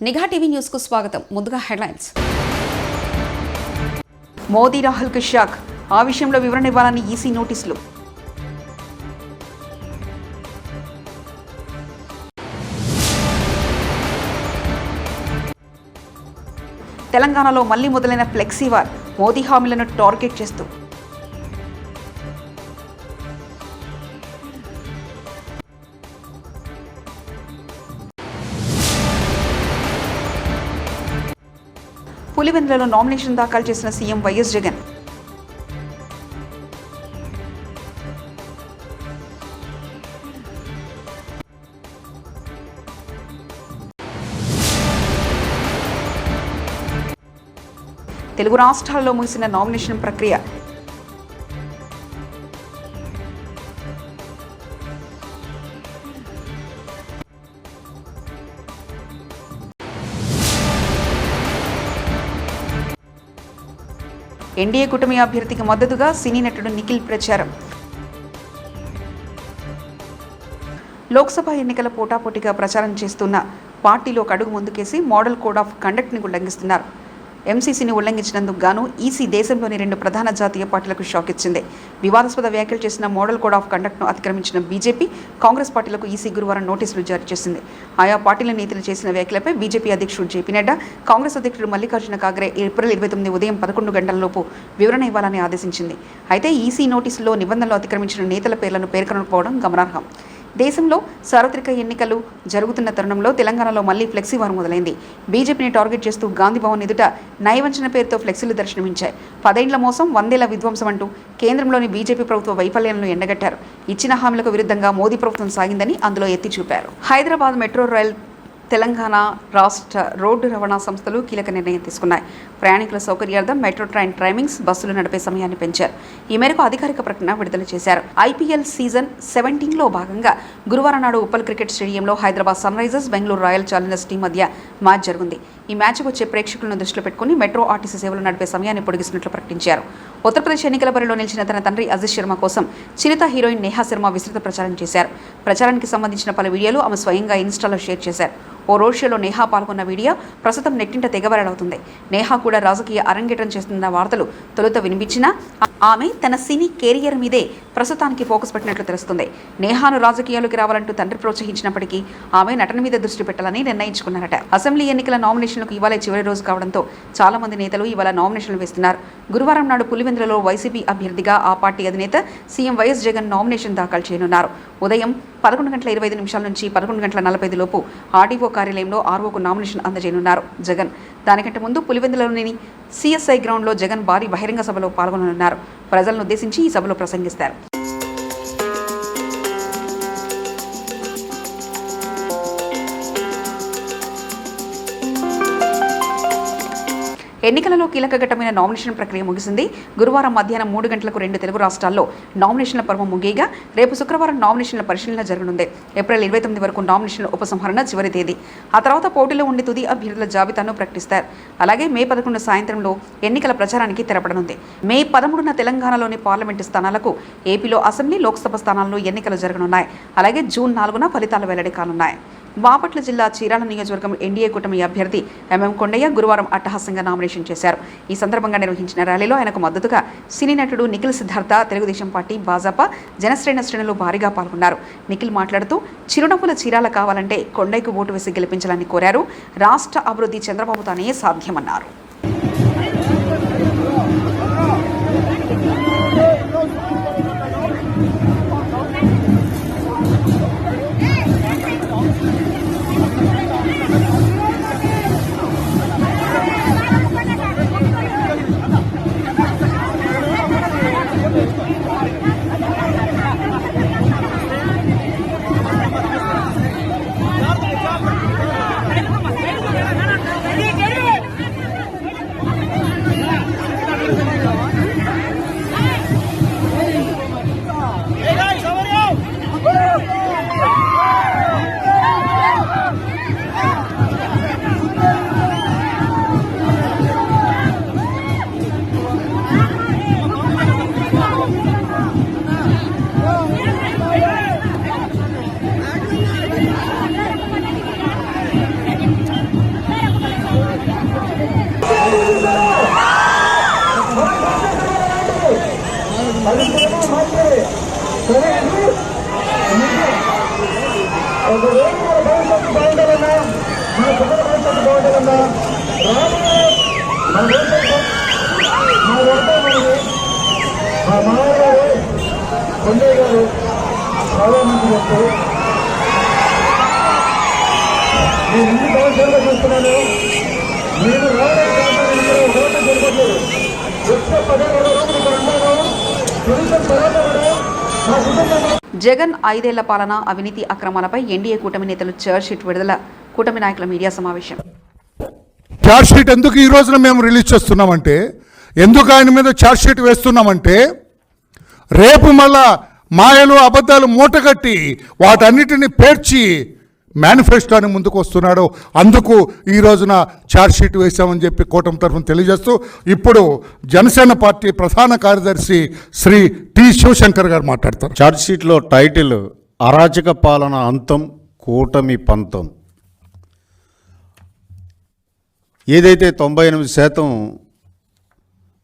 నిఘా TV news కు స్వాగతం. ముందుగా హెడ్లైన్స్. మోదీ రాహుల్ కి షాక్, ఆ విషయంలో వివరణ ఇవ్వాలని ఈసీ నోటీసులు. తెలంగాణలో మళ్లీ మొదలైన ఫ్లెక్సీ వార్, మోదీ హామీలను టార్గెట్ చేస్తూ. పులివెందులలో నామినేషన్ దాఖలు చేసిన సీఎం వైఎస్ జగన్. తెలుగు రాష్ట్రాల్లో ముగిసిన నామినేషన్ ప్రక్రియ. ఎన్డీఏ కూటమి అభ్యర్థికి మద్దతుగా సినీ నటుడు నిఖిల్ ప్రచారం. లోక్సభ ఎన్నికల పోటాపోటీగా ప్రచారం చేస్తున్న పార్టీలో అడుగు ముందుకేసి మోడల్ కోడ్ ఆఫ్ కండక్ట్ని ఉల్లంఘిస్తున్నారు. ఎంసీసీని ఉల్లంఘించినందుకు గాను ఈసీ దేశంలోని 2 ప్రధాన జాతీయ పార్టీలకు షాక్ ఇచ్చింది. వివాదాస్పద వ్యాఖ్యలు చేసిన మోడల్ కోడ్ ఆఫ్ కండక్ట్ను అతిక్రమించిన బీజేపీ, కాంగ్రెస్ పార్టీలకు ఈసీ గురువారం నోటీసులు జారీ చేసింది. ఆయా పార్టీల నేతలు చేసిన వ్యాఖ్యలపై బీజేపీ అధ్యక్షుడు జేపీ నడ్డా, కాంగ్రెస్ అధ్యక్షుడు మల్లికార్జున ఖార్గే ఏప్రిల్ 29 ఉదయం 11 గంటలలోపు వివరణ ఇవ్వాలని ఆదేశించింది. అయితే ఈసీ నోటీసుల్లో నిబంధనలు అతిక్రమించిన నేతల పేర్లను పేర్కొనకపోవడం గమనార్హం. దేశంలో సార్వత్రిక ఎన్నికలు జరుగుతున్న తరుణంలో తెలంగాణలో మళ్లీ ఫ్లెక్సీ వార్ మొదలైంది. బీజేపీని టార్గెట్ చేస్తూ గాంధీ భవన్ ఎదుట నయవంచన పేరుతో ఫ్లెక్సీలు దర్శనమించాయి. 10 ఏళ్ల మోసం, 100 ఏళ్ల విధ్వంసం అంటూ కేంద్రంలోని బీజేపీ ప్రభుత్వ వైఫల్యాలను ఎండగట్టారు. ఇచ్చిన హామీలకు విరుద్ధంగా మోదీ ప్రభుత్వం సాగిందని అందులో ఎత్తి చూపారు. హైదరాబాద్ మెట్రో రైల్, తెలంగాణ రాష్ట్ర రోడ్డు రవాణా సంస్థలు కీలక నిర్ణయం తీసుకున్నాయి. ప్రయాణికుల సౌకర్యార్థం మెట్రో ట్రైన్ టైమింగ్స్, బస్సులు నడిపే సమయాన్ని పెంచారు. ఈ మేరకు అధికారిక ప్రకటన విడుదల చేశారు. ఐపీఎల్ సీజన్ 17లో భాగంగా గురువారం నాడు ఉప్పల్ క్రికెట్ స్టేడియంలో Hyderabad Sunrisers, Bengaluru royal challengers team మధ్య మ్యాచ్ జరిగింది. ఈ మ్యాచ్కు వచ్చే ప్రేక్షకులను దృష్టిలో పెట్టుకుని మెట్రో ఆర్టీసీ సేవలు నడిపే సమయాన్ని పొడిగిస్తున్నట్లు ప్రకటించారు. ఉత్తరప్రదేశ్ ఎన్నికల బరిలో నిలిచిన తన తండ్రి అజిత్ శర్మ కోసం చిరుత హీరోయిన్ నేహా శర్మ విస్తృత ప్రచారం చేశారు. ప్రచారానికి సంబంధించిన పలు వీడియోలు ఆమె స్వయంగా ఇన్స్టాలో షేర్ చేశారు. ఓ రోడ్ షోలో నేహా పాల్గొన్న వీడియో ప్రస్తుతం నెట్టింట తెగ వైరల్ అవుతుంది. నేహా కూడా రాజకీయ అరంగేట్రం చేస్తున్న వార్తలు తొలుత వినిపించినా ఆమె తన సినీ కెరియర్ మీదే ప్రస్తుతానికి ఫోకస్ పెట్టినట్లు తెలుస్తుంది. నేహాను రాజకీయాల్లోకి రావాలంటూ తండ్రి ప్రోత్సహించినప్పటికీ ఆమె నటన మీద దృష్టి పెట్టాలని నిర్ణయించుకున్నారట. అసెంబ్లీ ఎన్నికల నామినేషన్లకు ఇవాళ చివరి రోజు కావడంతో చాలా మంది నేతలు ఇవాళ నామినేషన్లు వేస్తున్నారు. గురువారం నాడు పులివెందులలో వైసీపీ అభ్యర్థిగా ఆ పార్టీ అధినేత సీఎం వైఎస్ జగన్ నామినేషన్ దాఖలు చేయనున్నారు. ఉదయం 11:25 నుంచి 11:45 లోపు ఆర్డీఓ కార్యాలయంలో ఆర్ఓకు నామినేషన్ అందజేయనున్నారు జగన్. దానికంటే ముందు పులివెందులలోని సిఎస్ఐ గ్రౌండ్లో జగన్ భారీ బహిరంగ సభలో పాల్గొననున్నారు. ప్రజలను ఉద్దేశించి ఈ సభలో ప్రసంగిస్తారు. ఎన్నికలలో కీలక ఘట్టమైన నామినేషన్ ప్రక్రియ ముగిసింది. గురువారం మధ్యాహ్నం 3 గంటలకు 2 తెలుగు రాష్ట్రాల్లో నామినేషన్ల పర్వం ముగియగా రేపు శుక్రవారం నామినేషన్ల పరిశీలన జరగనుంది. ఏప్రిల్ 29 వరకు నామినేషన్ల ఉపసంహరణ చివరి తేదీ. ఆ తర్వాత పోటీలో ఉండి తుది అభ్యర్థుల జాబితాను ప్రకటిస్తారు. అలాగే మే 11 సాయంత్రంలో ఎన్నికల ప్రచారానికి తెరపడనుంది. మే 13న తెలంగాణలోని పార్లమెంటు స్థానాలకు, ఏపీలో అసెంబ్లీ, లోక్సభ స్థానాల్లో ఎన్నికలు జరగనున్నాయి. అలాగే జూన్ 4న ఫలితాలు వెల్లడి కానున్నాయి. బాపట్ల జిల్లా చీరాల నియోజకవర్గం ఎన్డీఏ కూటమి అభ్యర్థి ఎంఎం కొండయ్య గురువారం అట్టహాసంగా నామినేషన్ చేశారు. ఈ సందర్భంగా నిర్వహించిన ర్యాలీలో ఆయనకు మద్దతుగా సినీ నటుడు నిఖిల్ సిద్ధార్థ, తెలుగుదేశం పార్టీ, భాజపా, జనశ్రేణ శ్రేణులు భారీగా పాల్గొన్నారు. నిఖిల్ మాట్లాడుతూ చిరునవ్వుల చీరాల కావాలంటే కొండయ్యకు ఓటు వేసి గెలిపించాలని కోరారు. రాష్ట్ర అభివృద్ధి చంద్రబాబుతోనే సాధ్యమన్నారు. చూస్తున్నాను. నేను జగన్ 5 ఏళ్ల పాలన అవినీతి అక్రమాలపై ఎన్డీఏ కూటమి నేతలు ఛార్జ్షీట్ విడుదల. కూటమి నాయకుల మీడియా సమావేశం. ఛార్జ్షీట్ ఎందుకు ఈ రోజున మేము రిలీజ్ చేస్తున్నామంటే, ఎందుకు ఆయన మీద ఛార్జ్షీట్ వేస్తున్నామంటే, రేపు మళ్ళా మాయలు అబద్ధాలు మూటగట్టి వాటన్నిటిని పేర్చి మేనిఫెస్టోని ముందుకు వస్తున్నాడు. అందుకు ఈ రోజున ఛార్జ్షీట్ వేశామని చెప్పి కూటమి తరఫున తెలియజేస్తూ, ఇప్పుడు జనసేన పార్టీ ప్రధాన కార్యదర్శి శ్రీ టి శివశంకర్ గారు మాట్లాడతారు. ఛార్జ్షీట్లో టైటిల్ అరాచక పాలన అంతం కూటమి పంతం. ఏదైతే 98%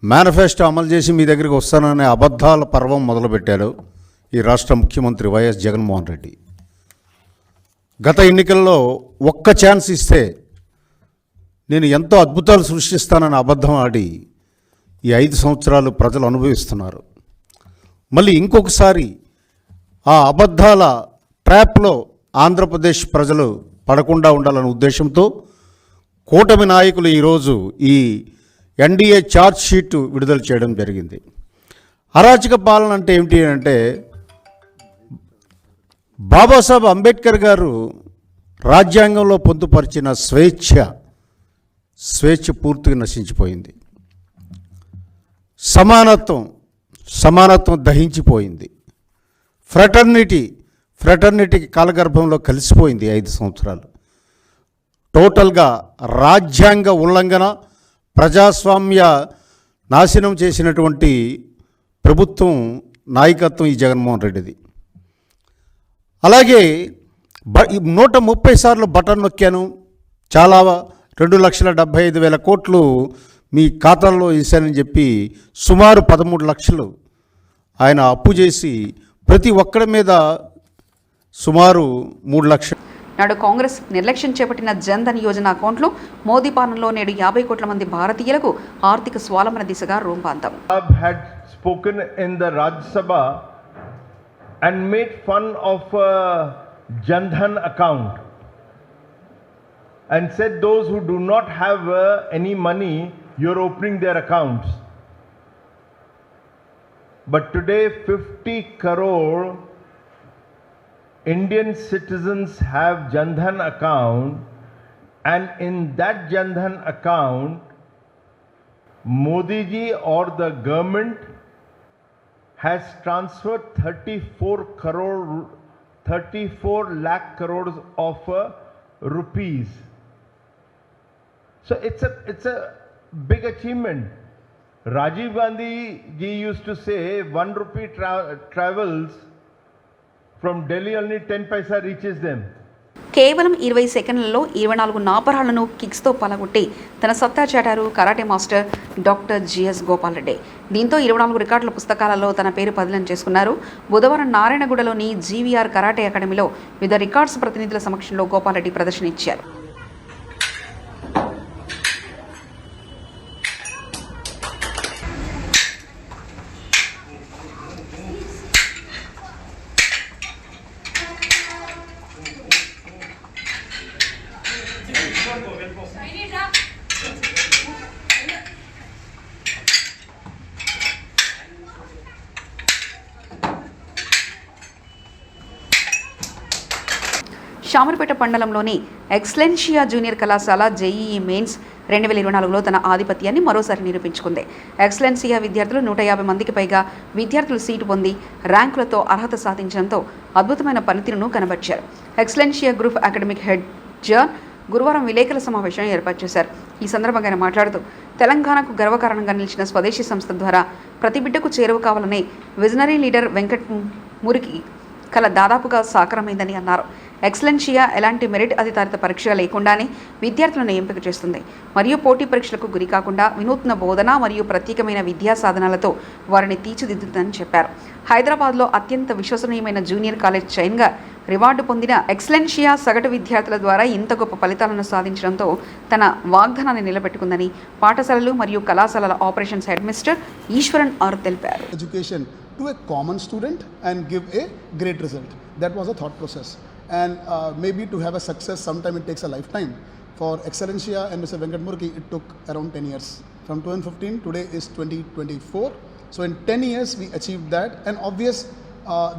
మేనిఫెస్టో అమలు చేసి మీ దగ్గరికి వస్తాననే అబద్ధాల పర్వం మొదలుపెట్టారు ఈ రాష్ట్ర ముఖ్యమంత్రి వైఎస్ జగన్మోహన్ రెడ్డి. గత ఎన్నికల్లో ఒక్క ఛాన్స్ ఇస్తే నేను ఎంతో అద్భుతాలు సృష్టిస్తానని అబద్ధం ఆడి ఈ 5 సంవత్సరాలు ప్రజలు అనుభవిస్తున్నారు. మళ్ళీ ఇంకొకసారి ఆ అబద్ధాల ట్రాప్లో ఆంధ్రప్రదేశ్ ప్రజలు పడకుండా ఉండాలనే ఉద్దేశంతో కూటమి నాయకులు ఈరోజు ఈ ఎన్డీఏ ఛార్జ్షీట్ విడుదల చేయడం జరిగింది. అరాచక పాలన అంటే ఏమిటి అంటే, బాబాసాహెబ్ అంబేద్కర్ గారు రాజ్యాంగంలో పొందుపరిచిన స్వేచ్ఛ పూర్తిగా నశించిపోయింది. సమానత్వం దహించిపోయింది. ఫ్రెటర్నిటీకి కాలగర్భంలో కలిసిపోయింది 5 సంవత్సరాలు. టోటల్గా రాజ్యాంగ ఉల్లంఘన, ప్రజాస్వామ్య నాశనం చేసినటువంటి ప్రభుత్వం నాయకత్వం ఈ జగన్మోహన్ రెడ్డిది. అలాగే 130 సార్లు బటన్ నొక్కాను, చాలా 2,75,000 కోట్లు మీ ఖాతాల్లో వేశానని చెప్పి సుమారు 13 లక్షలు ఆయన అప్పు చేసి ప్రతి ఒక్కడి మీద సుమారు 3 లక్షలు. నాడు కాంగ్రెస్ నిర్లక్ష్యం చేపట్టిన జన్ధన్ యోజన అకౌంట్లు మోదీ పాలనలో నేడు 50 కోట్ల మంది భారతీయులకు ఆర్థిక స్వావలంబన దిశగా రూపాంతం. And made fun of Jandhan account and said those who do not have any money, you're opening their accounts. But today 50 crore Indian citizens have Jandhan account, and in that Jandhan account Modi ji or the government has transferred 34 lakh crores of rupees. So it's a big achievement. Rajiv Gandhi ji used to say 1 rupee travels from Delhi, only 10 paisa reaches them. కేవలం 20 సెకండ్లలో 24 నాపరాలను కిక్స్తో పలగొట్టి తన సత్తా చాటారు karate master doctor GS Gopal Reddy. దీంతో 24 రికార్డుల పుస్తకాలలో తన పేరు పదిలం చేసుకున్నారు. బుధవారం నారాయణగూడలోని జీవీఆర్ కరాటే అకాడమీలో వివిధ రికార్డ్స్ ప్రతినిధుల సమక్షంలో గోపాల్ రెడ్డి ప్రదర్శన ఇచ్చారు. షామర్పేట మండలంలోని ఎక్సలెన్షియా జూనియర్ కళాశాల జేఈఈ మెయిన్స్ 2024లో తన ఆధిపత్యాన్ని మరోసారి నిరూపించుకుంది. ఎక్సలెన్షియా విద్యార్థులు 150 మందికి పైగా విద్యార్థులు సీటు పొంది ర్యాంకులతో అర్హత సాధించడంతో అద్భుతమైన పనితీరును కనబర్చారు. ఎక్సలెన్షియా గ్రూప్ అకాడమిక్ హెడ్ జాన్ గురువారం విలేకరుల సమావేశం ఏర్పాటు చేశారు. ఈ సందర్భంగా ఆయన మాట్లాడుతూ, తెలంగాణకు గర్వకారణంగా నిలిచిన స్వదేశీ సంస్థ ద్వారా ప్రతి బిడ్డకు చేరువ కావాలనే విజనరీ లీడర్ వెంకట్ మురికి కల దాదాపుగా సాకారమైందని అన్నారు. ఎక్సలెన్షియా ఎలాంటి మెరిట్ ఆధారిత పరీక్ష లేకుండానే విద్యార్థులను ఎంపిక చేస్తుంది మరియు పోటీ పరీక్షలకు గురి కాకుండా వినూత్న బోధన మరియు ప్రత్యేకమైన విద్యా సాధనాలతో వారిని తీర్చిదిద్దుతుందని చెప్పారు. హైదరాబాద్లో అత్యంత విశ్వసనీయమైన జూనియర్ కాలేజ్ చైన్గా రివార్డు పొందిన ఎక్సలెన్షియా సగటు విద్యార్థుల ద్వారా ఇంత గొప్ప ఫలితాలను సాధించడంతో తన వాగ్దానాన్ని నిలబెట్టుకుందని పాఠశాలలు మరియు కళాశాలల operations head mister Eswaran R తెలిపారు. Education to a common student and give a great result. That was a thought process. And maybe to have a success, sometime it takes a lifetime. For Excellencia and Mr. Venkat Murki, it took around 10 years. From 2015, today is 2024. So in 10 years, we achieved that. And obvious,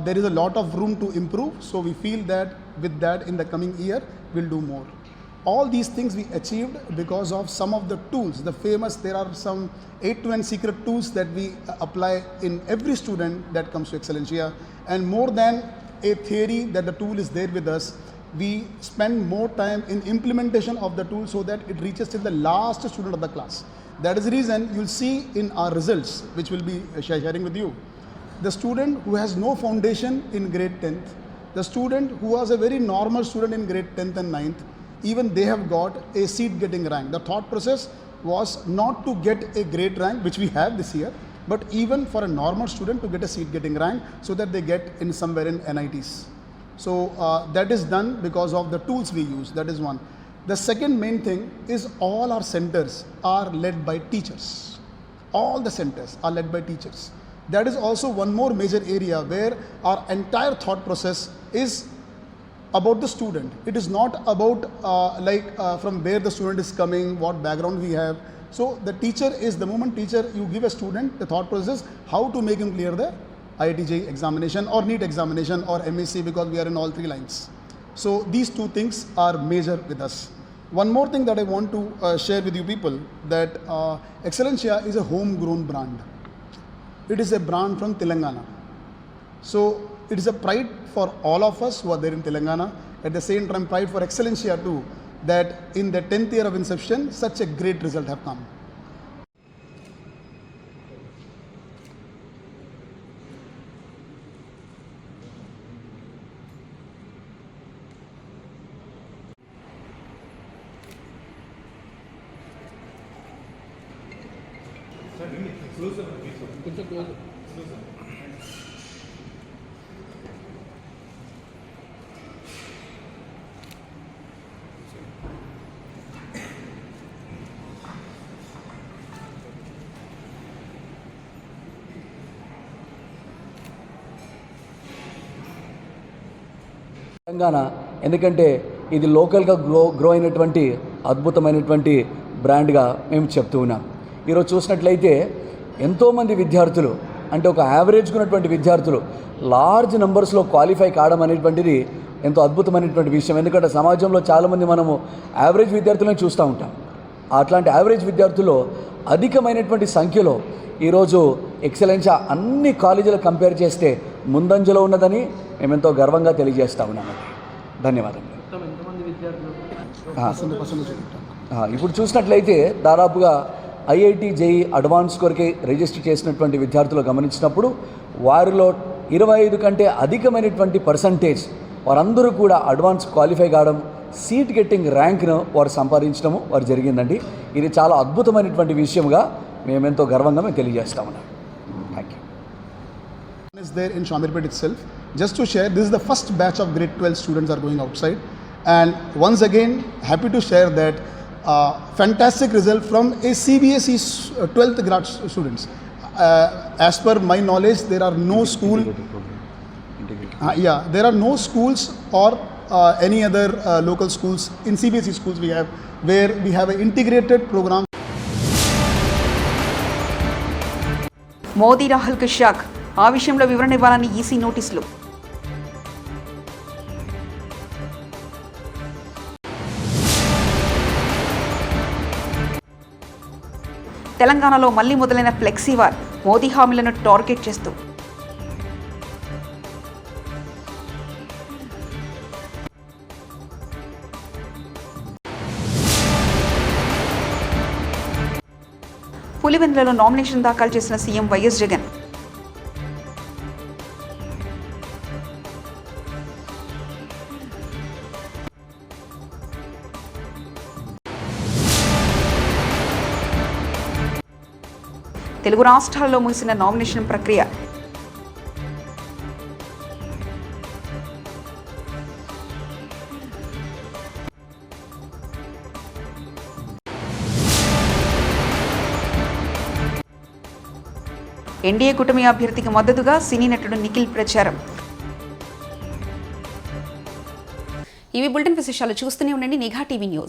there is a lot of room to improve. So we feel that with that, in the coming year, we'll do more. All these things we achieved because of some of the tools. The famous, there are some 8 to 10 secret tools that we apply in every student that comes to Excellencia. And more than a theory that the tool is there with us, we spend more time in implementation of the tool so that it reaches till the last student of the class. That is the reason you'll see in our results, which we'll be sharing with you. The student who has no foundation in grade 10th, the student who was a very normal student in grade 10th and 9th, even they have got a seat getting rank. The thought process was not to get a great rank, which we have this year, but even for a normal student to get a seat getting rank so that they get in somewhere in NITs. So that is done because of the tools we use. That is one. The second main thing is all our centers are led by teachers. All the centers are led by teachers. That is also one more major area where our entire thought process is about the student. It is not about from where the student is coming, what background we have. So the teacher is, the moment teacher you give a student, the thought process is how to make him clear the IIT JEE examination or NEET examination or MSc, because we are in all 3 lines. So these 2 things are major with us. One more thing that I want to share with you people, that Excellencia is a homegrown brand. It is a brand from Telangana. So it is a pride for all of us who are there in Telangana. At the same time, pride for Excellencia too, that in the 10th year of inception, such a great result have come. Telangana ఎందుకంటే ఇది లోకల్గా grow అయినటువంటి అద్భుతమైనటువంటి బ్రాండ్గా మేము చెప్తూ ఉన్నాం. ఈరోజు చూసినట్లయితే ఎంతోమంది విద్యార్థులు, అంటే ఒక యావరేజ్గా ఉన్నటువంటి విద్యార్థులు లార్జ్ నెంబర్స్లో క్వాలిఫై కావడం అనేటువంటిది ఎంతో అద్భుతమైనటువంటి విషయం. ఎందుకంటే సమాజంలో చాలామంది మనము యావరేజ్ విద్యార్థులను చూస్తూ ఉంటాం. అట్లాంటి యావరేజ్ విద్యార్థుల్లో అధికమైనటువంటి సంఖ్యలో ఈరోజు ఎక్సలెన్షియా అన్ని కాలేజీలు కంపేర్ చేస్తే ముందంజలో ఉన్నదని మేమెంతో గర్వంగా తెలియజేస్తా ఉన్నాము. ధన్యవాదాలు. ఇప్పుడు చూసినట్లయితే దాదాపుగా IIT JEE అడ్వాన్స్ కొరకే రిజిస్టర్ చేసినటువంటి విద్యార్థులు గమనించినప్పుడు వారిలో 25 కంటే అధికమైనటువంటి పర్సంటేజ్ వారందరూ కూడా అడ్వాన్స్ క్వాలిఫై కావడం, సీట్ గెట్టింగ్ ర్యాంక్ను వారు సంపాదించడము వారు జరిగిందండి. ఇది చాలా అద్భుతమైనటువంటి విషయంగా మేమెంతో గర్వంగా మేము తెలియజేస్తా ఉన్నాం. Thank you. Is there in Shamirpet itself. Just to share, this is the first batch of grade 12 students are going outside, and once again happy to share that fantastic result from a CBSE 12th grade students. As per my knowledge, there are no school. There are no schools or any other local schools in CBSE schools we have, where we have an integrated program. Modi రాహుల్కి షాక్. ఆ విషయంలో వివరణ ఇవ్వాలని EC నోటీసులు. తెలంగాణలో మళ్లీ మొదలైన ఫ్లెక్సీ వార్. మోదీ హామీలను టార్గెట్ చేస్తూ పులివెందులలో నామినేషన్ దాఖలు చేసిన సీఎం వైఎస్ జగన్. తెలుగు రాష్ట్రాల్లో ముగిసిన నామినేషన్ ప్రక్రియ. ఎన్డీఏ కూటమి అభ్యర్థికి మద్దతుగా సినీ నటుడు నిఖిల్ ప్రచారం. ఇవి బులెటిన్ విశేషాలు. చూస్తూనే ఉండండి నిఘా టీవీ న్యూస్.